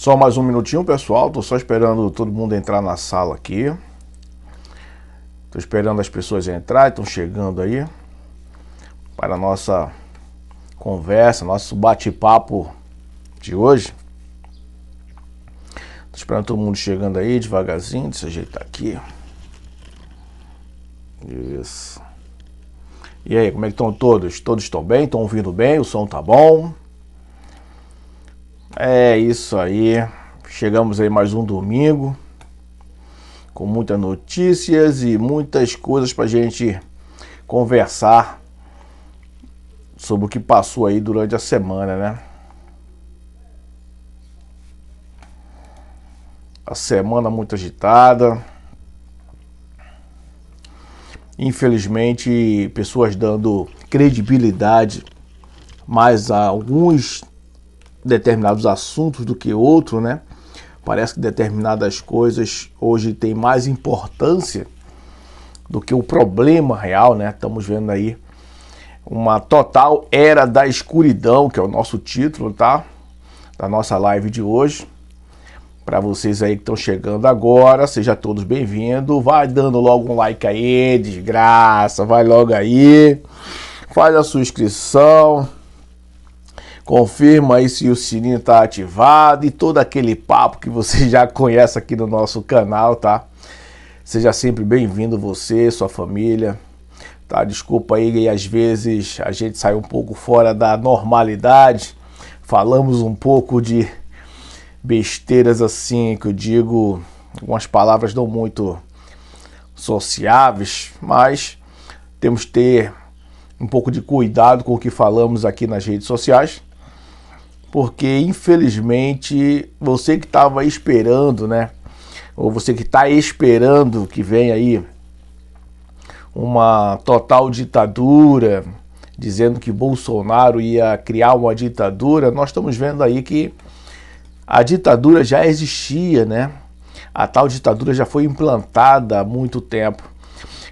Só mais um minutinho, pessoal. Tô só esperando todo mundo entrar na sala aqui. Tô esperando as pessoas entrarem, estão chegando aí para a nossa conversa, nosso bate-papo de hoje. Tô esperando todo mundo chegando aí devagarzinho, deixa eu ajeitar aqui. Isso. E aí, como é que estão todos? Todos estão bem? Estão ouvindo bem? O som tá bom? É isso aí. Chegamos aí mais um domingo com muitas notícias e muitas coisas pra gente conversar sobre o que passou aí durante a semana, né? A semana muito agitada. Infelizmente, pessoas dando credibilidade mais a alguns determinados assuntos do que outros, né? Parece que determinadas coisas hoje têm mais importância do que o problema real, né? Estamos vendo aí uma total era da escuridão, que é o nosso título, tá? Da nossa live de hoje. Para vocês aí que estão chegando agora, sejam todos bem-vindos. Vai dando logo um like aí, desgraça. Vai logo aí. Faz a sua inscrição. Confirma aí se o sininho está ativado e todo aquele papo que você já conhece aqui no nosso canal, tá? Seja sempre bem-vindo você, sua família. Tá? Desculpa aí, e às vezes a gente sai um pouco fora da normalidade. Falamos um pouco de besteiras assim, que eu digo, algumas palavras não muito sociáveis, mas temos que ter um pouco de cuidado com o que falamos aqui nas redes sociais, porque infelizmente você que estava esperando, né, ou você que está esperando que venha aí uma total ditadura, dizendo que Bolsonaro ia criar uma ditadura, nós estamos vendo aí que a ditadura já existia, né? A tal ditadura já foi implantada há muito tempo.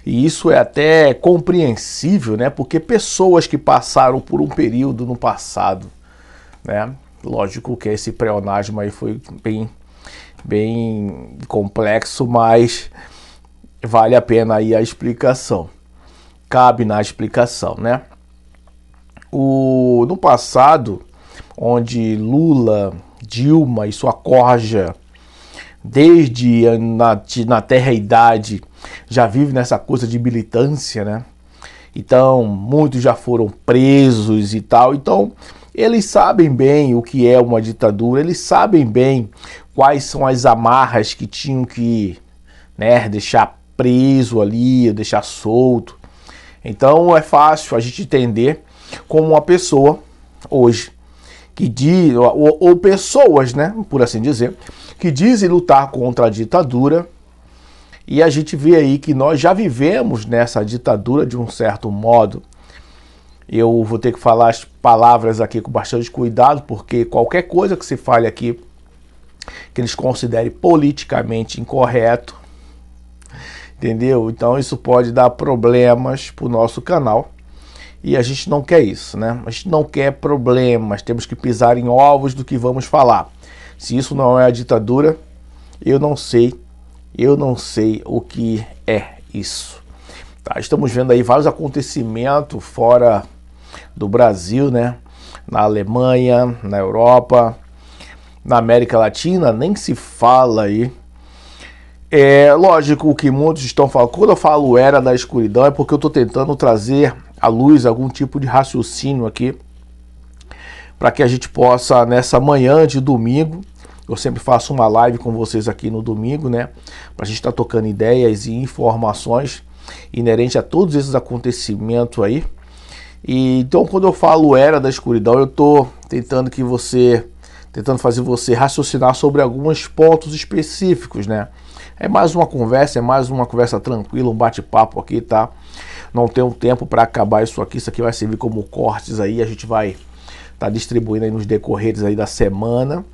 E isso é até compreensível, né? Porque pessoas que passaram por um período no passado, né? Lógico que esse pleonasmo aí foi bem complexo, mas vale a pena aí a explicação. Cabe na explicação, né? No passado, onde Lula, Dilma e sua corja, desde na terra-idade, já vive nessa coisa de militância, né? Então, muitos já foram presos e tal. Então, eles sabem bem o que é uma ditadura, eles sabem bem quais são as amarras que tinham que, né, deixar preso ali, deixar solto. Então, é fácil a gente entender como uma pessoa hoje que diz, ou pessoas, né, por assim dizer, que dizem lutar contra a ditadura, e a gente vê aí que nós já vivemos nessa ditadura de um certo modo. Eu vou ter que falar as palavras aqui com bastante cuidado, porque qualquer coisa que se fale aqui que eles considerem politicamente incorreto, entendeu? Então isso pode dar problemas para o nosso canal. E a gente não quer isso, né? A gente não quer problemas, temos que pisar em ovos do que vamos falar. Se isso não é a ditadura, eu não sei o que é isso. Tá? Estamos vendo aí vários acontecimentos fora do Brasil, né? Na Alemanha, na Europa, na América Latina, nem se fala aí. É lógico que muitos estão falando, quando eu falo era da escuridão, é porque eu estou tentando trazer à luz algum tipo de raciocínio aqui, para que a gente possa, nessa manhã de domingo, eu sempre faço uma live com vocês aqui no domingo, né, para a gente estar trocando ideias e informações inerentes a todos esses acontecimentos aí. E então, quando eu falo era da escuridão, eu estou tentando fazer você raciocinar sobre alguns pontos específicos, né. É mais uma conversa tranquila, um bate-papo aqui, tá? Não tenho tempo para acabar isso aqui vai servir como cortes aí, a gente vai estar distribuindo aí nos decorreres aí da semana.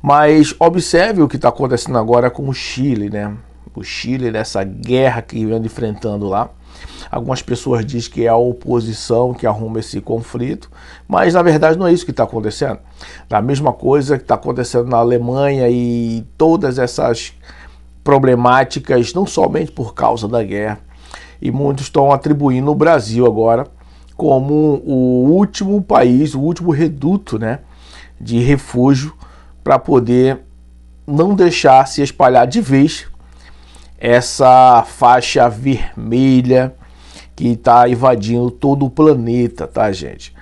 Mas observe o que está acontecendo agora com o Chile, né? O Chile, nessa guerra que vem enfrentando lá. Algumas pessoas dizem que é a oposição que arruma esse conflito, mas na verdade não é isso que está acontecendo. A mesma coisa que está acontecendo na Alemanha e todas essas problemáticas, não somente por causa da guerra, e muitos estão atribuindo o Brasil agora como o último país, o último reduto, né, de refúgio para poder não deixar se espalhar de vez essa faixa vermelha que está invadindo todo o planeta, tá, gente?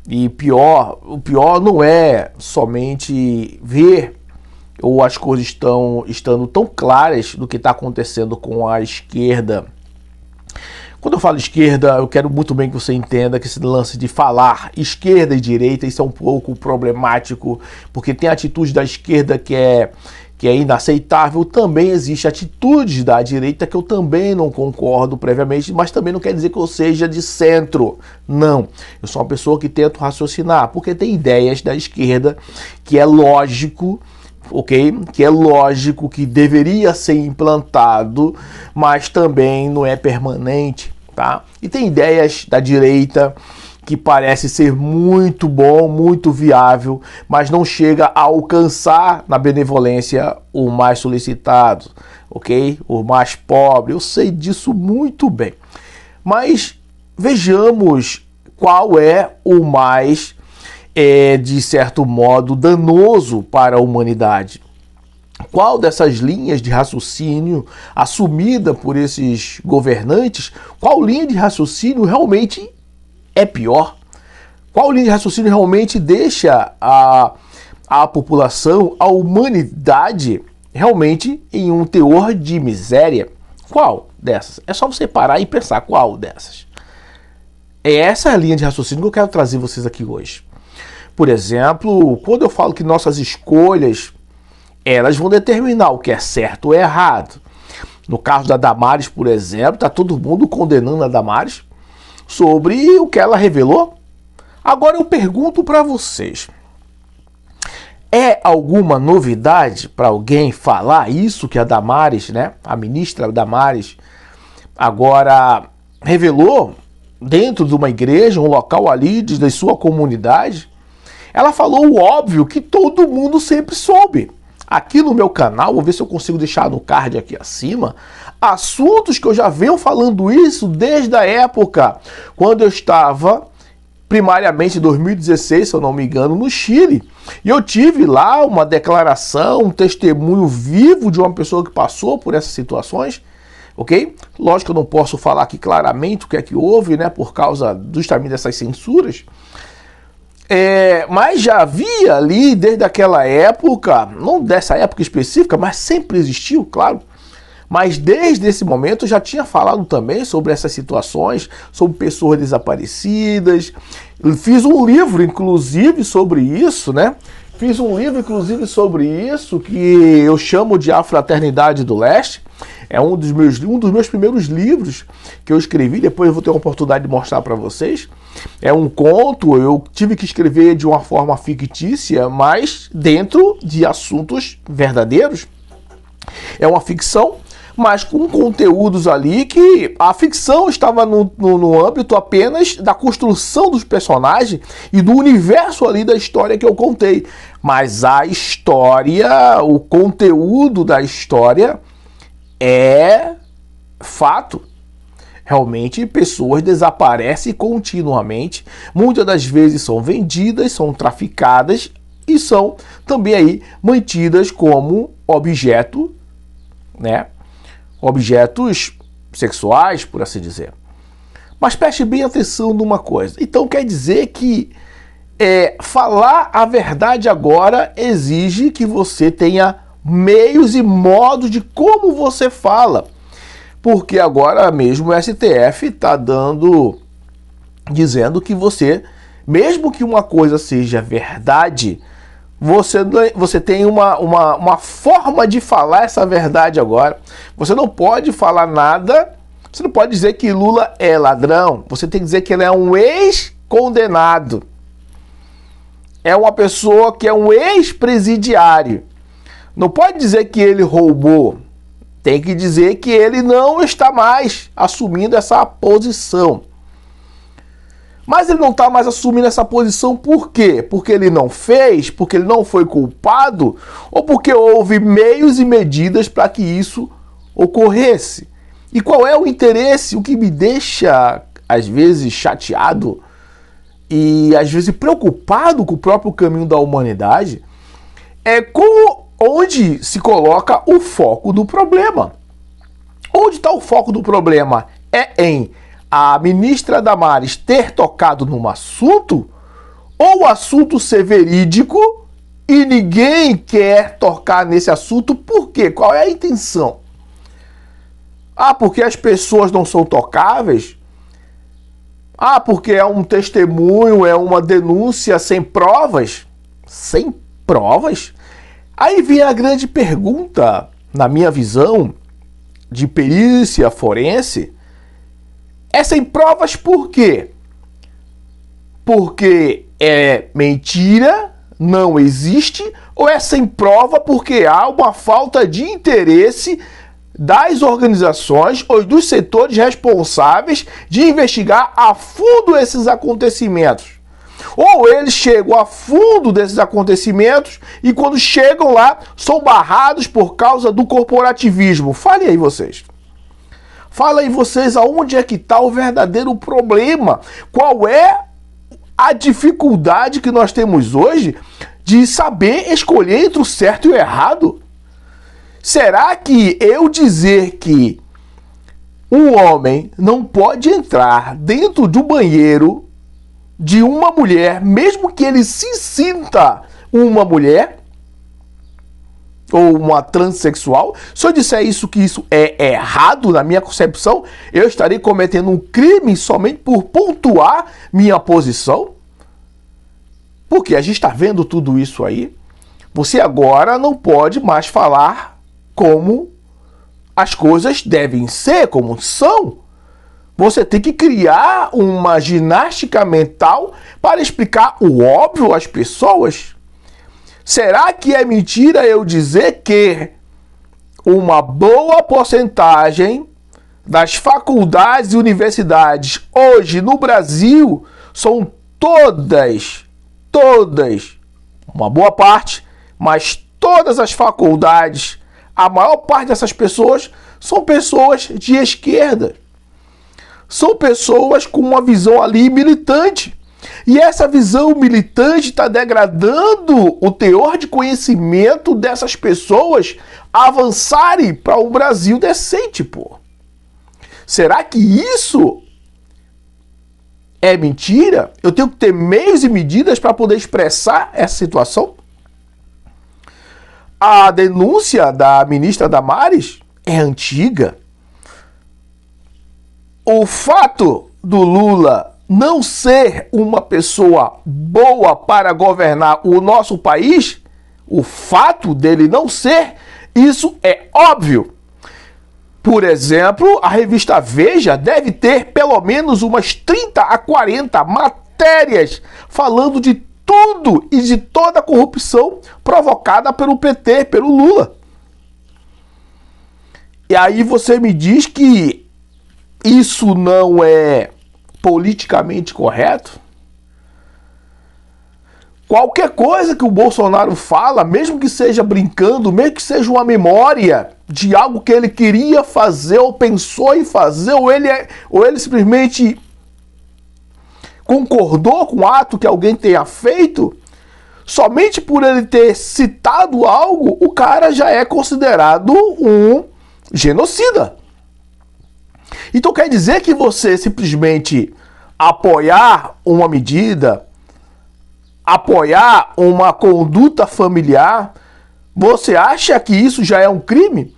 E o pior não é somente ver ou as coisas estando tão claras do que está acontecendo com a esquerda. Quando eu falo esquerda, eu quero muito bem que você entenda que esse lance de falar esquerda e direita, isso é um pouco problemático, porque tem atitude da esquerda que é inaceitável, também existe atitudes da direita que eu também não concordo previamente, mas também não quer dizer que eu seja de centro. Não, eu sou uma pessoa que tento raciocinar, porque tem ideias da esquerda que é lógico, ok? Que é lógico que deveria ser implantado, mas também não é permanente, tá? E tem ideias da direita que parece ser muito bom, muito viável, mas não chega a alcançar na benevolência o mais solicitado, ok? O mais pobre, eu sei disso muito bem. Mas vejamos qual é o mais de certo modo, danoso para a humanidade. Qual dessas linhas de raciocínio assumida por esses governantes, qual linha de raciocínio realmente é pior? Qual linha de raciocínio realmente deixa a população, a humanidade, realmente em um teor de miséria? Qual dessas? É só você parar e pensar qual dessas. É essa a linha de raciocínio que eu quero trazer vocês aqui hoje. Por exemplo, quando eu falo que nossas escolhas, elas vão determinar o que é certo ou errado. No caso da Damares, por exemplo, está todo mundo condenando a Damares sobre o que ela revelou. Agora eu pergunto para vocês, é alguma novidade para alguém falar isso que a Damares, né, a ministra Damares, agora revelou dentro de uma igreja, um local ali de sua comunidade? Ela falou o óbvio que todo mundo sempre soube. Aqui no meu canal, vou ver se eu consigo deixar no card aqui acima, assuntos que eu já venho falando isso desde a época quando eu estava, primariamente em 2016, se eu não me engano, no Chile. E eu tive lá uma declaração, um testemunho vivo de uma pessoa que passou por essas situações, ok? Lógico que eu não posso falar aqui claramente o que é que houve, né, por causa justamente dessas censuras. Mas já havia ali, desde aquela época, não dessa época específica, mas sempre existiu, claro. Mas desde esse momento eu já tinha falado também sobre essas situações, sobre pessoas desaparecidas. Eu fiz um livro, inclusive, sobre isso, né? Fiz um livro, inclusive, sobre isso, que eu chamo de A Fraternidade do Leste. É um dos meus primeiros livros que eu escrevi, depois eu vou ter a oportunidade de mostrar para vocês. É um conto, eu tive que escrever de uma forma fictícia, mas dentro de assuntos verdadeiros. É uma ficção, mas com conteúdos ali que a ficção estava no âmbito apenas da construção dos personagens e do universo ali da história que eu contei. Mas a história, o conteúdo da história é fato. Realmente, pessoas desaparecem continuamente, muitas das vezes são vendidas, são traficadas e são também aí mantidas como objeto, né? Objetos sexuais, por assim dizer. Mas preste bem atenção numa coisa. Então quer dizer que falar a verdade agora exige que você tenha meios e modos de como você fala. Porque agora mesmo o STF está dizendo que você, mesmo que uma coisa seja verdade, você tem uma forma de falar essa verdade agora. Você não pode falar nada, você não pode dizer que Lula é ladrão, você tem que dizer que ele é um ex-condenado. É uma pessoa que é um ex-presidiário. Não pode dizer que ele roubou. tem que dizer que ele não está mais assumindo essa posição. Mas ele não está mais assumindo essa posição por quê? Porque ele não fez, porque ele não foi culpado, ou porque houve meios e medidas para que isso ocorresse? E qual é o interesse? O que me deixa, às vezes, chateado e, às vezes, preocupado com o próprio caminho da humanidade é com onde se coloca o foco do problema. Onde está o foco do problema? É em a ministra Damares ter tocado num assunto, ou o assunto ser verídico e ninguém quer tocar nesse assunto? Por quê? Qual é a intenção? Ah, porque as pessoas não são tocáveis? Ah, porque é um testemunho, é uma denúncia sem provas? Sem provas? Aí vem a grande pergunta, na minha visão, de perícia forense. É sem provas por quê? Porque é mentira, não existe, ou é sem prova porque há uma falta de interesse das organizações ou dos setores responsáveis de investigar a fundo esses acontecimentos? Ou eles chegam a fundo desses acontecimentos e quando chegam lá são barrados por causa do corporativismo. Fale aí vocês. Fala aí vocês aonde é que está o verdadeiro problema. Qual é a dificuldade que nós temos hoje de saber escolher entre o certo e o errado? Será que eu dizer que um homem não pode entrar dentro do banheiro de uma mulher, mesmo que ele se sinta uma mulher ou uma transexual, se eu disser isso, que isso é errado na minha concepção, eu estarei cometendo um crime somente por pontuar minha posição? Porque a gente está vendo tudo isso aí. Você agora não pode mais falar como as coisas devem ser, como são. Você tem que criar uma ginástica mental para explicar o óbvio às pessoas. Será que é mentira eu dizer que uma boa porcentagem das faculdades e universidades hoje no Brasil são todas, uma boa parte, mas todas as faculdades, a maior parte dessas pessoas são pessoas de esquerda. São pessoas com uma visão ali militante. E essa visão militante está degradando o teor de conhecimento dessas pessoas avançarem para um Brasil decente, pô. Será que isso é mentira? Eu tenho que ter meios e medidas para poder expressar essa situação? A denúncia da ministra Damares é antiga. O fato do Lula não ser uma pessoa boa para governar o nosso país, o fato dele não ser, isso é óbvio. Por exemplo, a revista Veja deve ter pelo menos umas 30 a 40 matérias falando de tudo e de toda a corrupção provocada pelo PT, pelo Lula. E aí você me diz que isso não é politicamente correto? Qualquer coisa que o Bolsonaro fala, mesmo que seja brincando, mesmo que seja uma memória de algo que ele queria fazer ou pensou em fazer, ou ele simplesmente concordou com o ato que alguém tenha feito, somente por ele ter citado algo, o cara já é considerado um genocida. Então quer dizer que você simplesmente apoiar uma medida, apoiar uma conduta familiar, você acha que isso já é um crime?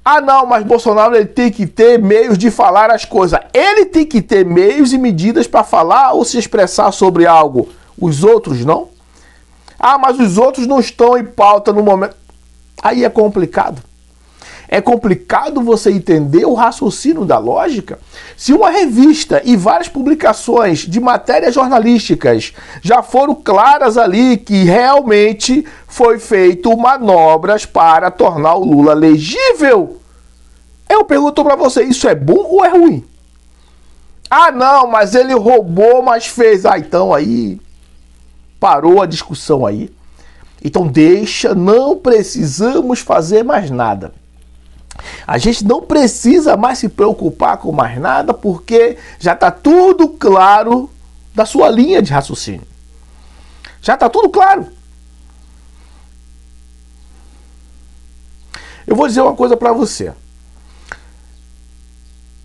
Ah não, mas Bolsonaro ele tem que ter meios de falar as coisas. Ele tem que ter meios e medidas para falar ou se expressar sobre algo. Os outros não? Ah, mas os outros não estão em pauta no momento. Aí é complicado. É complicado você entender o raciocínio da lógica. Se uma revista e várias publicações de matérias jornalísticas já foram claras ali que realmente foi feito manobras para tornar o Lula elegível, Eu pergunto para você, isso é bom ou é ruim? Ah, não, mas ele roubou, mas fez. Ah, então aí parou a discussão aí. Então deixa, não precisamos fazer mais nada. A gente não precisa mais se preocupar com mais nada, porque já está tudo claro da sua linha de raciocínio. Já está tudo claro. Eu vou dizer uma coisa para você.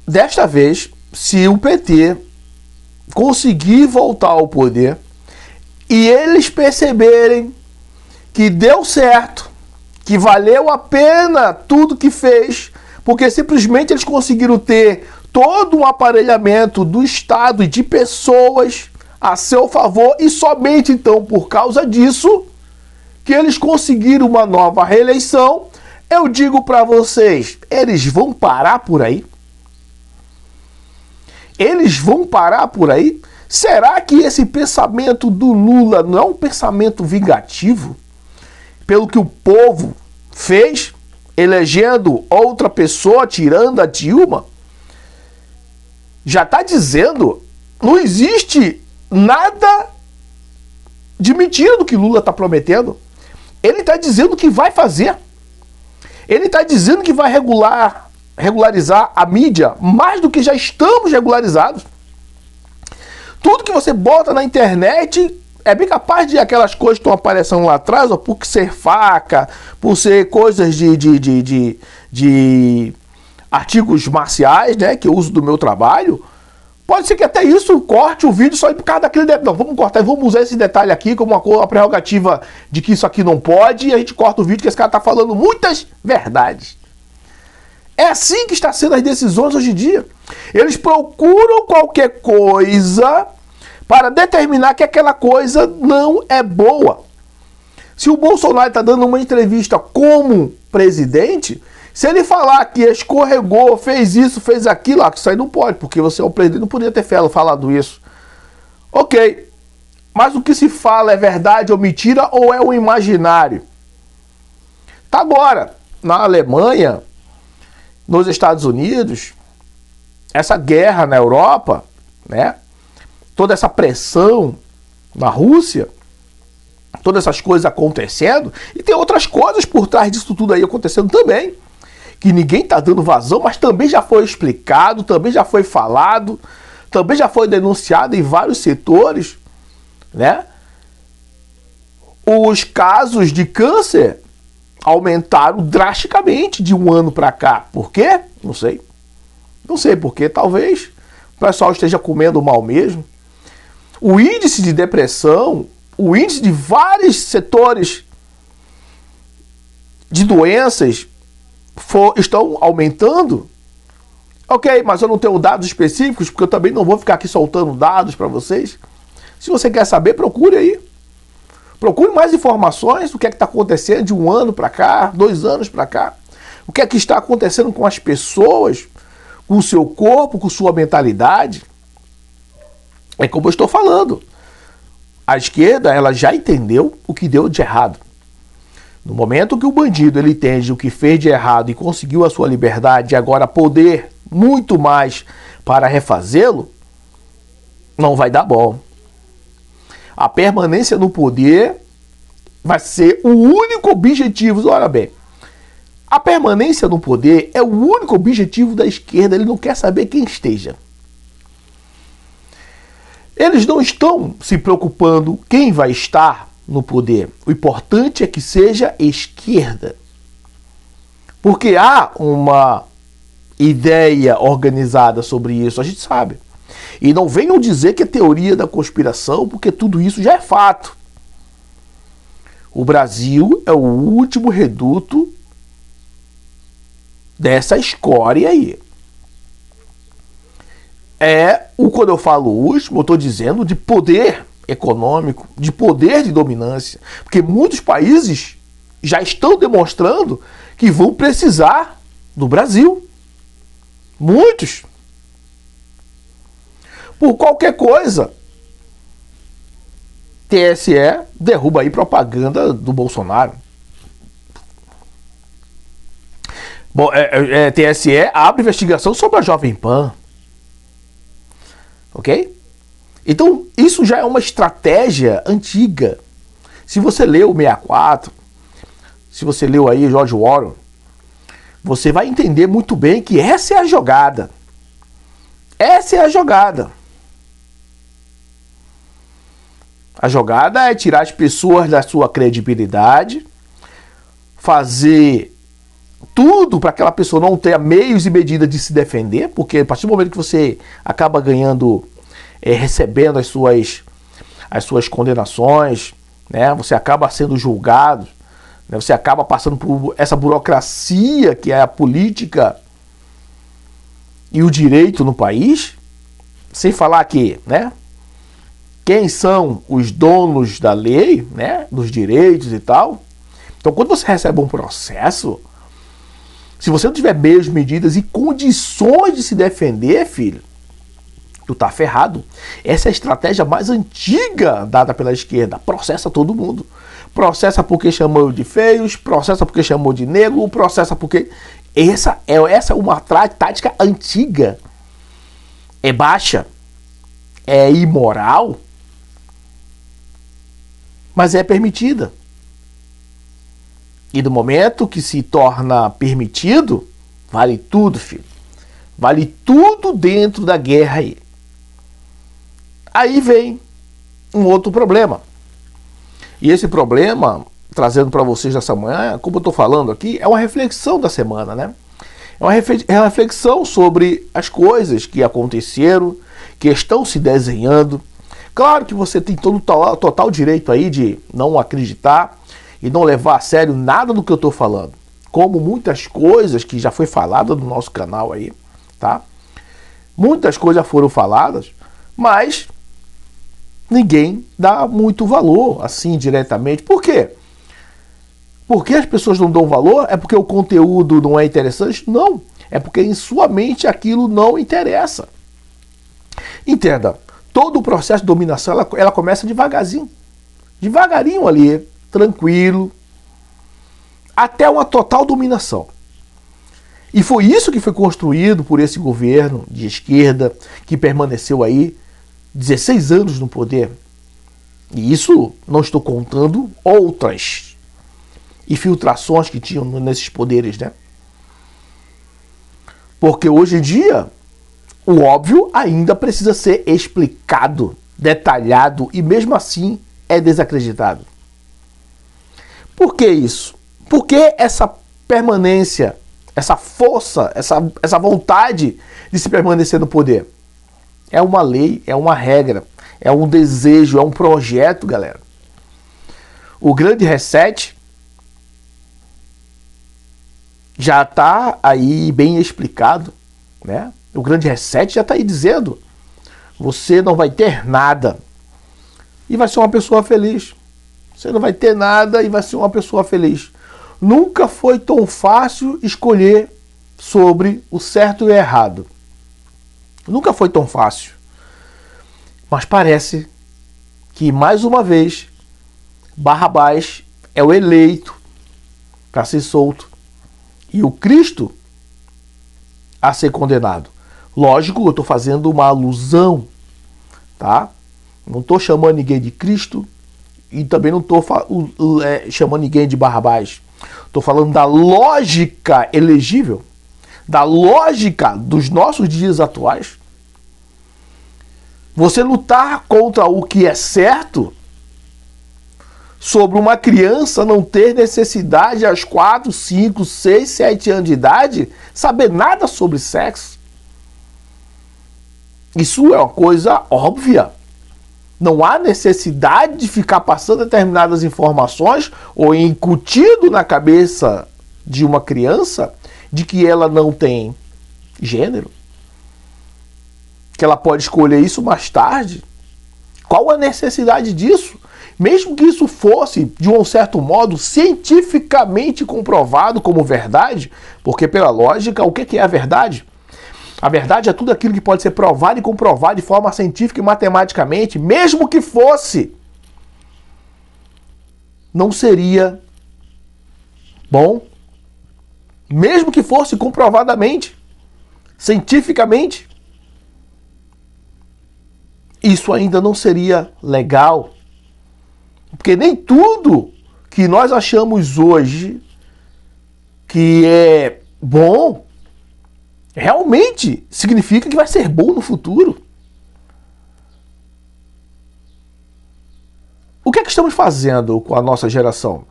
Desta vez, se o PT conseguir voltar ao poder e eles perceberem que deu certo, que valeu a pena tudo que fez, porque simplesmente eles conseguiram ter todo um aparelhamento do Estado e de pessoas a seu favor, e somente então por causa disso que eles conseguiram uma nova reeleição. Eu digo para vocês, eles vão parar por aí? Eles vão parar por aí? Será que esse pensamento do Lula não é um pensamento vingativo? Pelo que o povo fez, elegendo outra pessoa, tirando a Dilma? Já está dizendo, não existe nada de mentira do que Lula está prometendo. Ele está dizendo que vai fazer. Ele está dizendo que vai regularizar a mídia mais do que já estamos regularizados. Tudo que você bota na internet é bem capaz de aquelas coisas que estão aparecendo lá atrás, ó, por ser faca, por ser coisas de artigos marciais, né, que eu uso do meu trabalho. Pode ser que até isso corte o vídeo só por causa daquele detalhe. Não, vamos cortar, vamos usar esse detalhe aqui como uma prerrogativa de que isso aqui não pode, e a gente corta o vídeo que esse cara está falando muitas verdades. É assim que está sendo as decisões hoje em dia. Eles procuram qualquer coisa para determinar que aquela coisa não é boa. Se o Bolsonaro está dando uma entrevista como presidente, se ele falar que escorregou, fez isso, fez aquilo, isso aí não pode, porque você é o presidente, não podia ter falado isso. Ok, mas o que se fala é verdade ou mentira, ou é um imaginário? Tá agora, na Alemanha, nos Estados Unidos, essa guerra na Europa, né? Toda essa pressão na Rússia, todas essas coisas acontecendo, e tem outras coisas por trás disso tudo aí acontecendo também, que ninguém está dando vazão, mas também já foi explicado, também já foi falado, também já foi denunciado em vários setores, né? Os casos de câncer aumentaram drasticamente de um ano para cá. Por quê? Não sei. Não sei por quê. Talvez o pessoal esteja comendo mal mesmo. O índice de depressão, o índice de vários setores de doenças estão aumentando. Ok, mas eu não tenho dados específicos, porque eu também não vou ficar aqui soltando dados para vocês. Se você quer saber, procure aí. Procure mais informações do que é que está acontecendo de um ano para cá, 2 anos para cá. O que é que está acontecendo com as pessoas, com o seu corpo, com sua mentalidade. É como eu estou falando. A esquerda, ela já entendeu o que deu de errado. No momento que o bandido ele entende o que fez de errado e conseguiu a sua liberdade e agora poder muito mais para refazê-lo, não vai dar bom. A permanência no poder vai ser o único objetivo. Olha bem, a permanência no poder é o único objetivo da esquerda. Ele não quer saber quem esteja. Eles não estão se preocupando quem vai estar no poder. O importante é que seja esquerda. Porque há uma ideia organizada sobre isso, a gente sabe. E não venham dizer que é teoria da conspiração, porque tudo isso já é fato. O Brasil é o último reduto dessa escória aí. Quando eu falo último, eu estou dizendo de poder econômico, de poder de dominância. Porque muitos países já estão demonstrando que vão precisar do Brasil. Muitos. Por qualquer coisa, TSE derruba aí propaganda do Bolsonaro. Bom, TSE abre investigação sobre a Jovem Pan. Ok? Então, isso já é uma estratégia antiga. Se você leu o 64, se você leu aí George Orwell, você vai entender muito bem que essa é a jogada. Essa é a jogada. A jogada é tirar as pessoas da sua credibilidade, fazer tudo para aquela pessoa não ter meios e medidas de se defender, porque a partir do momento que você acaba ganhando, recebendo as suas condenações, né, você acaba sendo julgado, né, você acaba passando por essa burocracia que é a política e o direito no país, sem falar que, né, quem são os donos da lei, né, dos direitos e tal. Então, quando você recebe um processo, se você não tiver meios, medidas e condições de se defender, filho, tu tá ferrado. Essa é a estratégia mais antiga dada pela esquerda. Processa todo mundo. Processa porque chamou de feios, processa porque chamou de negro, processa porque... Essa é uma tática antiga. É baixa, é imoral, mas é permitida. E no momento que se torna permitido, vale tudo, filho. Vale tudo dentro da guerra aí. Aí vem um outro problema. E esse problema, trazendo para vocês nessa manhã, como eu estou falando aqui, é uma reflexão da semana, né? É uma reflexão sobre as coisas que aconteceram, que estão se desenhando. Claro que você tem todo o total direito aí de não acreditar e não levar a sério nada do que eu estou falando. Como muitas coisas que já foi falada no nosso canal aí, tá? Muitas coisas foram faladas, mas ninguém dá muito valor, assim, diretamente. Por quê? Porque as pessoas não dão valor? É porque o conteúdo não é interessante? Não. É porque em sua mente aquilo não interessa. Entenda, todo o processo de dominação, ela começa devagarzinho. Devagarinho ali, tranquilo, até uma total dominação. E foi isso que foi construído por esse governo de esquerda, que permaneceu aí 16 anos no poder. E isso não estou contando outras infiltrações que tinham nesses poderes, né? Porque hoje em dia, o óbvio ainda precisa ser explicado, detalhado, e mesmo assim é desacreditado. Por que isso? Por que essa permanência, essa força, essa vontade de se permanecer no poder? É uma lei, é uma regra, é um desejo, é um projeto, galera. O grande reset já está aí bem explicado, né? O grande reset já está aí dizendo: você não vai ter nada e vai ser uma pessoa feliz. Você não vai ter nada e vai ser uma pessoa feliz. Nunca foi tão fácil escolher sobre o certo e o errado. Nunca foi tão fácil. Mas parece que, mais uma vez, Barrabás é o eleito para ser solto e o Cristo a ser condenado. Lógico, eu estou fazendo uma alusão, tá? Não estou chamando ninguém de Cristo e também não estou chamando ninguém de Barrabás. Estou falando da lógica elegível, da lógica dos nossos dias atuais. Você lutar contra o que é certo, sobre uma criança não ter necessidade aos 4, 5, 6, 7 anos de idade saber nada sobre sexo. Isso é uma coisa óbvia. Não há necessidade de ficar passando determinadas informações ou incutido na cabeça de uma criança de que ela não tem gênero, que ela pode escolher isso mais tarde. Qual a necessidade disso? Mesmo que isso fosse, de um certo modo, cientificamente comprovado como verdade, porque pela lógica, o que é a verdade? A verdade é tudo aquilo que pode ser provado e comprovado de forma científica e matematicamente, mesmo que fosse, não seria bom, mesmo que fosse comprovadamente, cientificamente, isso ainda não seria legal. Porque nem tudo que nós achamos hoje que é bom, realmente significa que vai ser bom no futuro. O que é que estamos fazendo com a nossa geração?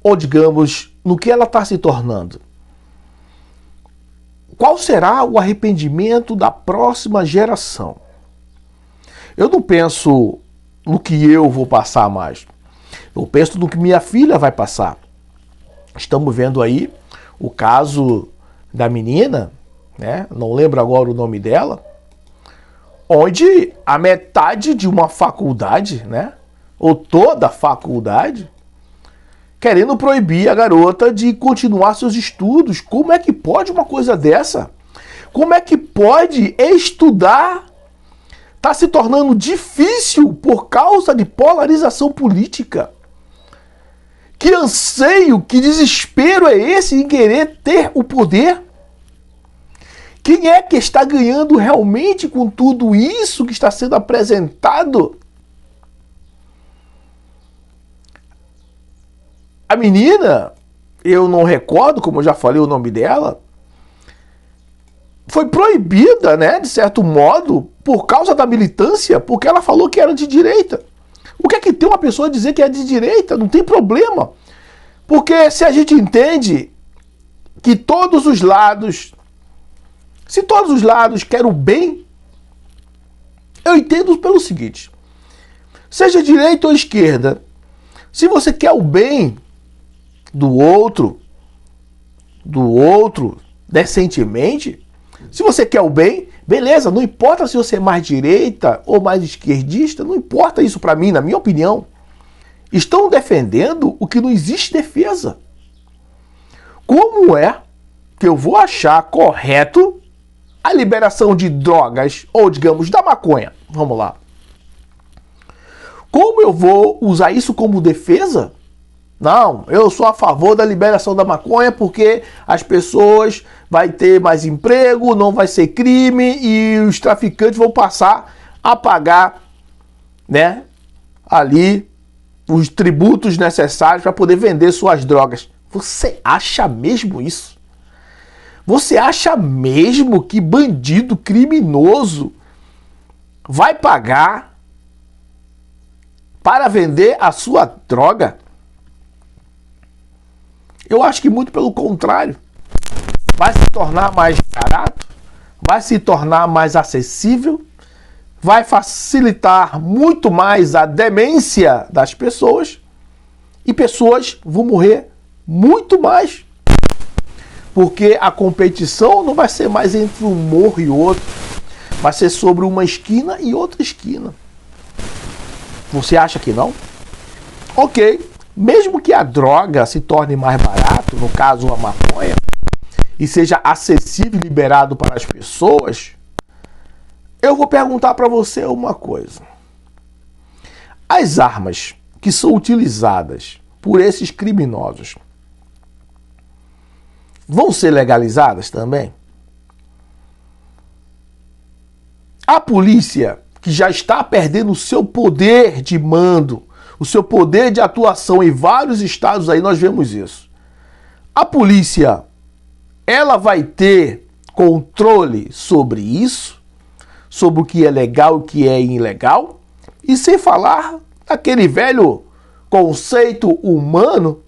Ou, digamos, no que ela está se tornando? Qual será o arrependimento da próxima geração? Eu não penso no que eu vou passar mais. Eu penso no que minha filha vai passar. Estamos vendo aí o caso da menina, né? Não lembro agora o nome dela, onde a metade de uma faculdade, né? Ou toda a faculdade, querendo proibir a garota de continuar seus estudos. Como é que pode uma coisa dessa? Como é que pode estudar? Está se tornando difícil por causa de polarização política. Que anseio, que desespero é esse em querer ter o poder? Quem é que está ganhando realmente com tudo isso que está sendo apresentado? A menina, eu não recordo, como eu já falei o nome dela, foi proibida, né, de certo modo, por causa da militância, porque ela falou que era de direita. O que é que tem uma pessoa dizer que é de direita? Não tem problema. Porque se a gente entende que todos os lados, se todos os lados querem o bem, eu entendo pelo seguinte: seja direita ou esquerda, se você quer o bem do outro decentemente, se você quer o bem, beleza, não importa se você é mais direita ou mais esquerdista, não importa isso para mim, na minha opinião. Estão defendendo o que não existe defesa. Como é que eu vou achar correto a liberação de drogas, ou digamos, da maconha? Vamos lá. Como eu vou usar isso como defesa? Não, eu sou a favor da liberação da maconha porque as pessoas vão ter mais emprego, não vai ser crime e os traficantes vão passar a pagar, né, ali os tributos necessários para poder vender suas drogas. Você acha mesmo isso? Você acha mesmo que bandido criminoso vai pagar para vender a sua droga? Eu acho que muito pelo contrário. Vai se tornar mais barato, vai se tornar mais acessível, vai facilitar muito mais a demência das pessoas e pessoas vão morrer muito mais. Porque a competição não vai ser mais entre um morro e outro, vai ser sobre uma esquina e outra esquina. Você acha que não? Ok. Mesmo que a droga se torne mais barato, no caso a maconha, e seja acessível e liberado para as pessoas, eu vou perguntar para você uma coisa. As armas que são utilizadas por esses criminosos vão ser legalizadas também? A polícia, que já está perdendo o seu poder de mando, o seu poder de atuação em vários estados aí, nós vemos isso. A polícia, ela vai ter controle sobre isso, sobre o que é legal e o que é ilegal, e sem falar daquele velho conceito humano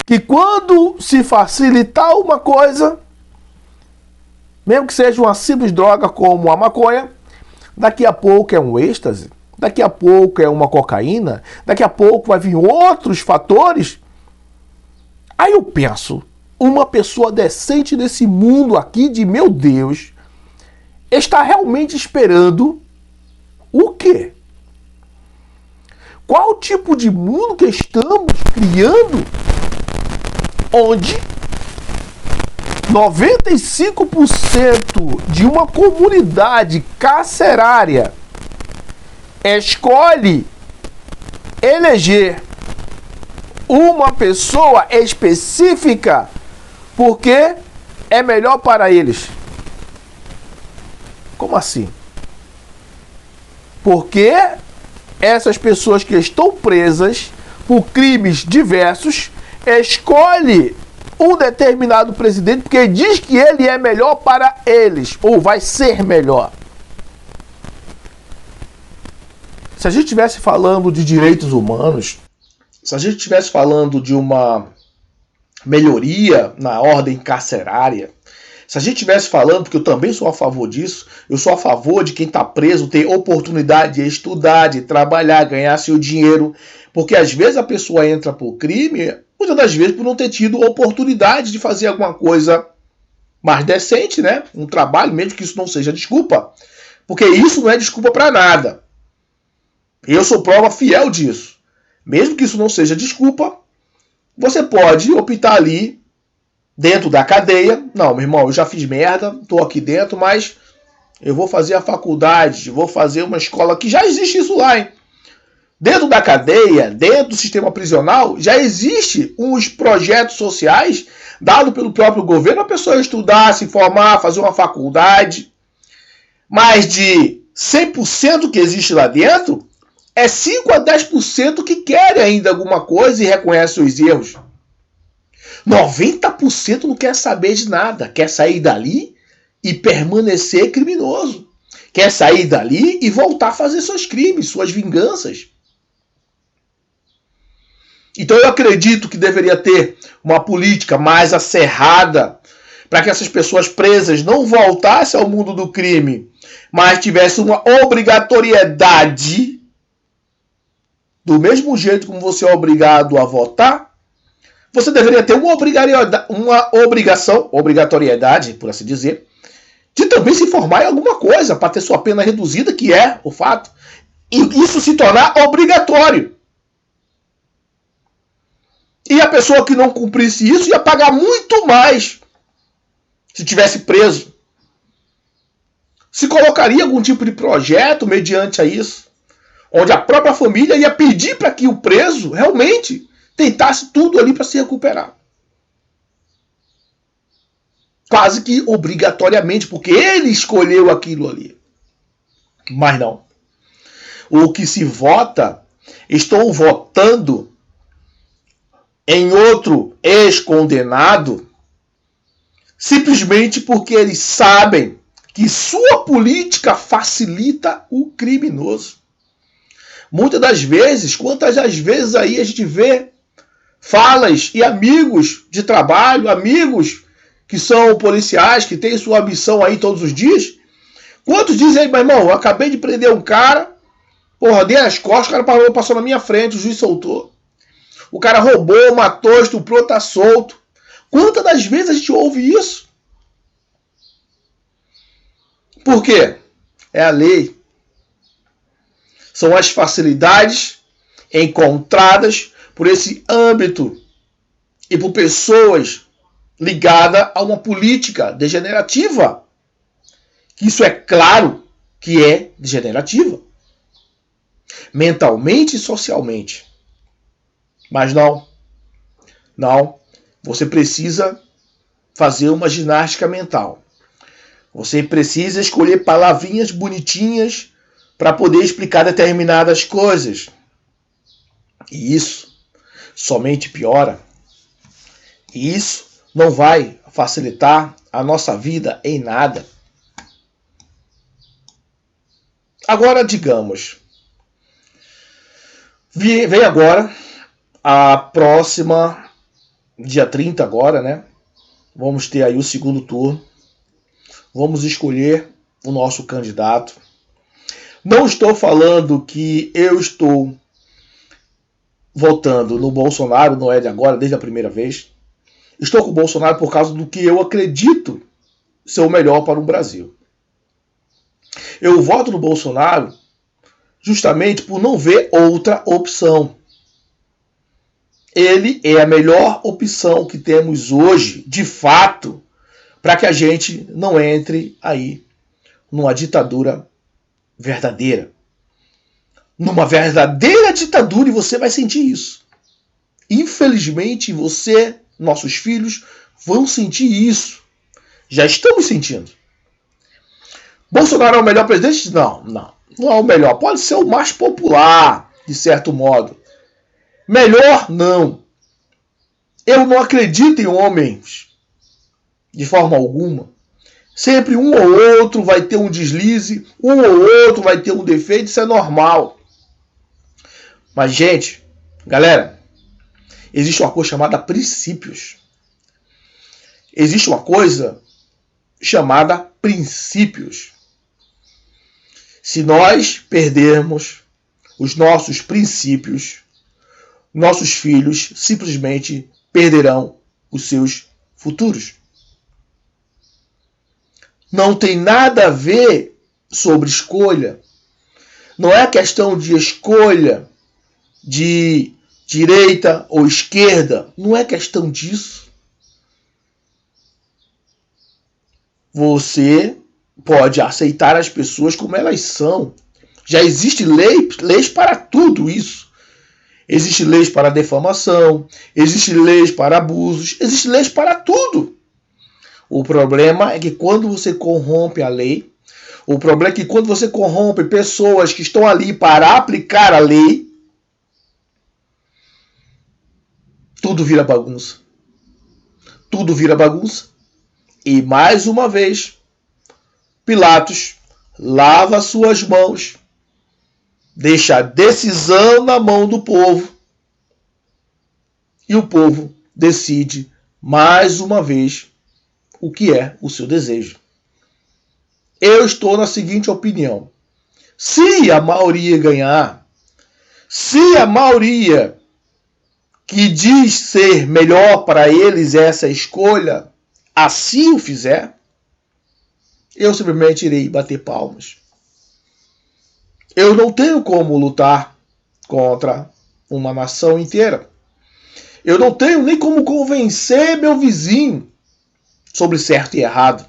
que quando se facilitar uma coisa, mesmo que seja uma simples droga como a maconha, daqui a pouco é um êxtase, daqui a pouco é uma cocaína, daqui a pouco vai vir outros fatores. Aí eu penso, uma pessoa decente nesse mundo aqui de meu Deus, está realmente esperando o quê? Qual tipo de mundo que estamos criando onde 95% de uma comunidade carcerária escolhe eleger uma pessoa específica porque é melhor para eles. Como assim? Porque essas pessoas que estão presas por crimes diversos escolhem um determinado presidente porque diz que ele é melhor para eles, ou vai ser melhor. Se a gente estivesse falando de direitos humanos, se a gente estivesse falando de uma melhoria na ordem carcerária, se a gente estivesse falando, porque eu também sou a favor disso, eu sou a favor de quem está preso ter oportunidade de estudar, de trabalhar, ganhar seu dinheiro, porque às vezes a pessoa entra por crime, muitas das vezes por não ter tido oportunidade de fazer alguma coisa mais decente, né? Um trabalho, mesmo que isso não seja desculpa, porque isso não é desculpa para nada. Eu sou prova fiel disso. Mesmo que isso não seja desculpa, você pode optar ali dentro da cadeia. Não, meu irmão, eu já fiz merda, tô aqui dentro, mas eu vou fazer a faculdade, vou fazer uma escola, que já existe isso lá, hein? Dentro da cadeia, dentro do sistema prisional, já existe uns projetos sociais dados pelo próprio governo, a pessoa estudar, se formar, fazer uma faculdade. Mas de 100% que existe lá dentro, é 5 a 10% que querem ainda alguma coisa e reconhecem os erros. 90% não quer saber de nada, quer sair dali e permanecer criminoso. Quer sair dali e voltar a fazer seus crimes, suas vinganças. Então eu acredito que deveria ter uma política mais acerrada para que essas pessoas presas não voltassem ao mundo do crime, mas tivessem uma obrigatoriedade, do mesmo jeito como você é obrigado a votar, você deveria ter uma obrigatoriedade, por assim dizer, de também se formar em alguma coisa para ter sua pena reduzida, que é o fato, e isso se tornar obrigatório. E a pessoa que não cumprisse isso ia pagar muito mais se tivesse preso. Se colocaria algum tipo de projeto mediante a isso, onde a própria família ia pedir para que o preso realmente tentasse tudo ali para se recuperar. Quase que obrigatoriamente, porque ele escolheu aquilo ali. Mas não. O que se vota, estou votando em outro ex-condenado, simplesmente porque eles sabem que sua política facilita o criminoso. Muitas das vezes, quantas das vezes aí a gente vê falas e amigos de trabalho, amigos que são policiais, que têm sua missão aí todos os dias, quantos dizem aí, meu irmão, eu acabei de prender um cara, porra, dei as costas, o cara passou na minha frente, o juiz soltou. O cara roubou, matou, estuprou, tá solto. Quantas das vezes a gente ouve isso? Por quê? É a lei. São as facilidades encontradas por esse âmbito e por pessoas ligadas a uma política degenerativa. Isso é claro que é degenerativa. Mentalmente e socialmente. Mas não. Você precisa fazer uma ginástica mental. Você precisa escolher palavrinhas bonitinhas para poder explicar determinadas coisas. E isso somente piora. E isso não vai facilitar a nossa vida em nada. Agora, digamos, vem agora a próxima, dia 30 agora, né? Vamos ter aí o segundo turno. Vamos escolher o nosso candidato. Não estou falando que eu estou votando no Bolsonaro, não é de agora, desde a primeira vez. Estou com o Bolsonaro por causa do que eu acredito ser o melhor para o Brasil. Eu voto no Bolsonaro justamente por não ver outra opção. Ele é a melhor opção que temos hoje, de fato, para que a gente não entre aí numa ditadura verdadeira. Numa verdadeira ditadura, e você vai sentir isso. Infelizmente, você, nossos filhos, vão sentir isso. Já estamos sentindo. Bolsonaro é o melhor presidente? Não é o melhor. Pode ser o mais popular, de certo modo. Melhor, não. Eu não acredito em homens de forma alguma. Sempre um ou outro vai ter um deslize, um ou outro vai ter um defeito, isso é normal. Mas, gente, galera, existe uma coisa chamada princípios. Existe uma coisa chamada princípios. Se nós perdermos os nossos princípios, nossos filhos simplesmente perderão os seus futuros. Não tem nada a ver sobre escolha. Não é questão de escolha de direita ou esquerda. Não é questão disso. Você pode aceitar as pessoas como elas são. Já existem leis para tudo isso. Existem leis para defamação, existem leis para abusos, existem leis para tudo. O problema é que quando você corrompe a lei, o problema é que quando você corrompe pessoas que estão ali para aplicar a lei, tudo vira bagunça. Tudo vira bagunça. E mais uma vez, Pilatos lava suas mãos, deixa a decisão na mão do povo e o povo decide mais uma vez o que é o seu desejo. Eu estou na seguinte opinião: se a maioria ganhar, se a maioria que diz ser melhor para eles essa escolha assim o fizer, eu simplesmente irei bater palmas. Eu não tenho como lutar contra uma nação inteira. Eu não tenho nem como convencer meu vizinho sobre certo e errado.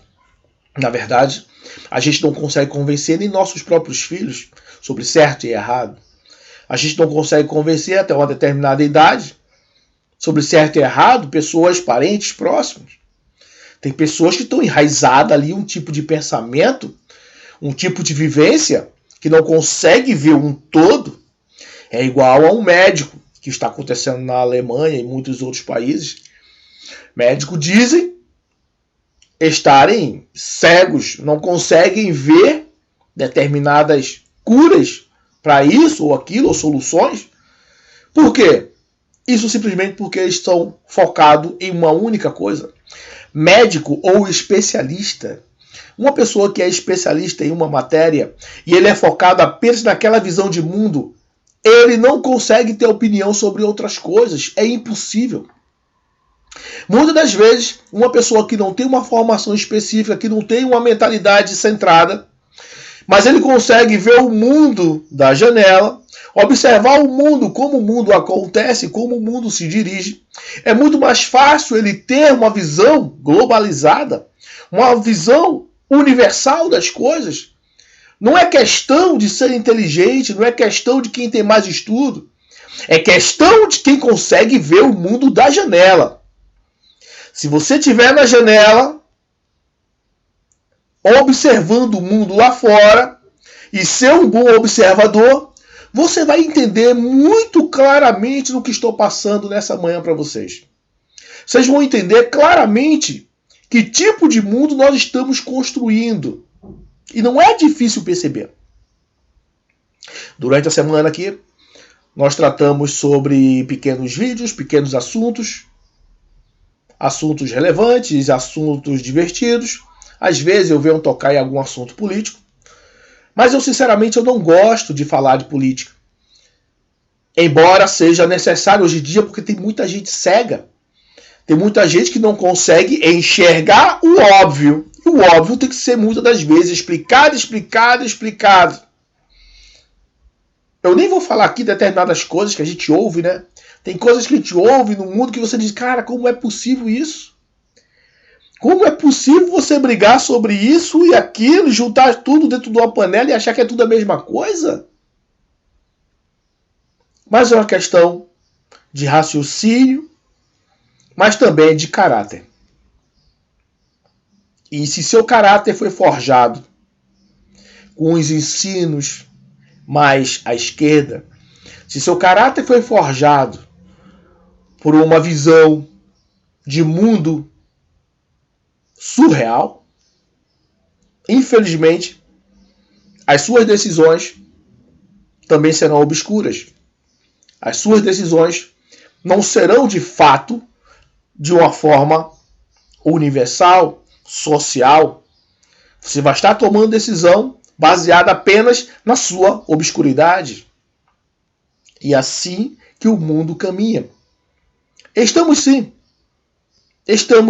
Na verdade, a gente não consegue convencer nem nossos próprios filhos sobre certo e errado. A gente não consegue convencer até uma determinada idade sobre certo e errado pessoas, parentes próximos. Tem pessoas que estão enraizadas ali, um tipo de pensamento, um tipo de vivência que não consegue ver um todo. É igual a um médico, que está acontecendo na Alemanha e em muitos outros países. Médicos dizem estarem cegos, não conseguem ver determinadas curas para isso ou aquilo, ou soluções. Por quê? Isso simplesmente porque eles estão focados em uma única coisa. Médico ou especialista, uma pessoa que é especialista em uma matéria e ele é focado apenas naquela visão de mundo, ele não consegue ter opinião sobre outras coisas. É impossível. Muitas das vezes, uma pessoa que não tem uma formação específica, que não tem uma mentalidade centrada, mas ele consegue ver o mundo da janela, observar o mundo, como o mundo acontece, como o mundo se dirige. É muito mais fácil ele ter uma visão globalizada, uma visão universal das coisas. Não é questão de ser inteligente, não é questão de quem tem mais estudo. É questão de quem consegue ver o mundo da janela. Se você estiver na janela, observando o mundo lá fora, e ser um bom observador, você vai entender muito claramente o que estou passando nessa manhã para vocês. Vocês vão entender claramente que tipo de mundo nós estamos construindo. E não é difícil perceber. Durante a semana aqui, nós tratamos sobre pequenos vídeos, pequenos assuntos relevantes, assuntos divertidos. Às vezes eu venho tocar em algum assunto político. Mas eu, sinceramente, eu não gosto de falar de política. Embora seja necessário hoje em dia, porque tem muita gente cega. Tem muita gente que não consegue enxergar o óbvio. E o óbvio tem que ser, muitas das vezes, explicado. Eu nem vou falar aqui determinadas coisas que a gente ouve, né? Tem coisas que a gente ouve no mundo que você diz, cara, como é possível isso? Como é possível você brigar sobre isso e aquilo, juntar tudo dentro de uma panela e achar que é tudo a mesma coisa? Mas é uma questão de raciocínio, mas também de caráter. E se seu caráter foi forjado com os ensinos mais à esquerda, se seu caráter foi forjado por uma visão de mundo surreal, infelizmente, as suas decisões também serão obscuras. As suas decisões não serão de fato de uma forma universal, social. Você vai estar tomando decisão baseada apenas na sua obscuridade. E assim que o mundo caminha. Estamos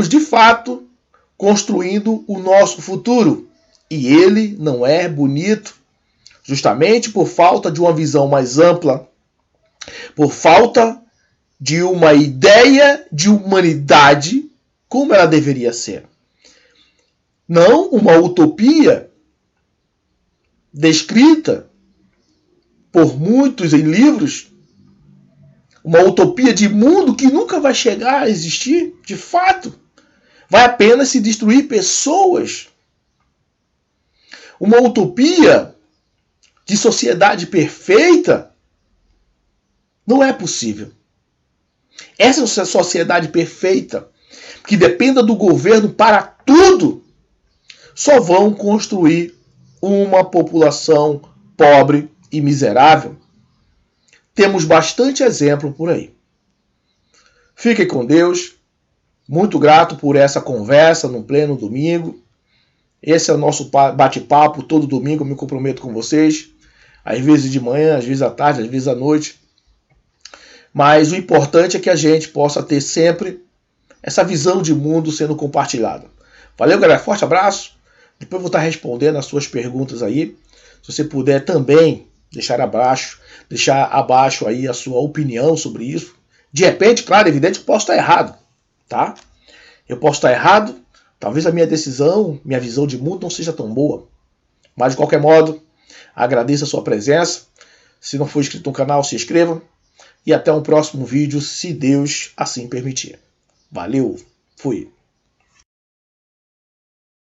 de fato construindo o nosso futuro. E ele não é bonito, justamente por falta de uma visão mais ampla, por falta de uma ideia de humanidade como ela deveria ser. Não uma utopia descrita por muitos em livros, uma utopia de mundo que nunca vai chegar a existir, de fato. Vai apenas se destruir pessoas. Uma utopia de sociedade perfeita não é possível. Essa sociedade perfeita, que dependa do governo para tudo, só vão construir uma população pobre e miserável. Temos bastante exemplo por aí. Fiquem com Deus. Muito grato por essa conversa no pleno domingo. Esse é o nosso bate-papo. Todo domingo eu me comprometo com vocês. Às vezes de manhã, às vezes à tarde, às vezes à noite. Mas o importante é que a gente possa ter sempre essa visão de mundo sendo compartilhada. Valeu, galera. Forte abraço. Depois eu vou estar respondendo as suas perguntas aí. Se você puder também deixar abaixo aí a sua opinião sobre isso. De repente, claro, é evidente que eu posso estar errado, tá? Eu posso estar errado. Talvez a minha decisão, minha visão de mundo não seja tão boa. Mas, de qualquer modo, agradeço a sua presença. Se não for inscrito no canal, se inscreva. E até um próximo vídeo, se Deus assim permitir. Valeu, fui.